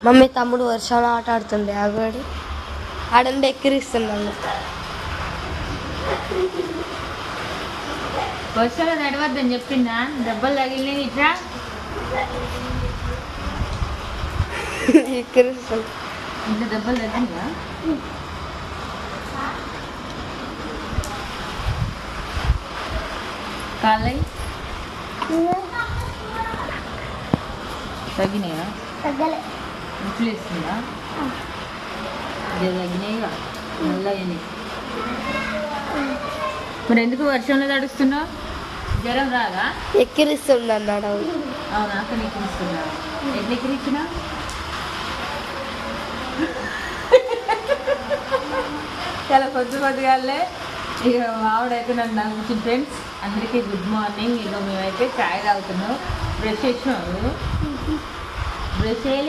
Mummy తమ్ముడు వర్షంలో ఆట ఆడుతుండే ఆగడి ఆడండి ఎక్కిరిస్తున్నాను. వర్షంలో నడవద్దని చెప్పిందా? దెబ్బలు తగిలినాయి ఇట్లా ఎక్కిరిస్తాను. ఇంట్లో దెబ్బలు తగ్గిందా? కాళ్ళై తగ్గినాయా? ఇంట్లో వేస్తుందా? తగ్గినాయిగా మళ్ళీ మరి ఎందుకు వర్షంలో తడుస్తున్నావు? జ్వరం రాదా? ఎక్కిరిస్తుంది అన్నాడు. అవునా? అక్కడ ఎక్కిరిస్తున్నా. ఎట్లా ఎక్కిరించినా? చాలా పొద్దుగాలే ఇక ఆవిడైతే నన్ను నమ్ముతుంది. ఫ్రెండ్స్ అందరికీ గుడ్ మార్నింగ్. ఇక మేమైతే చాయ్ తాగుతున్నాం. బ్రష్ చేసినాము. బ్రష్ చేయలే.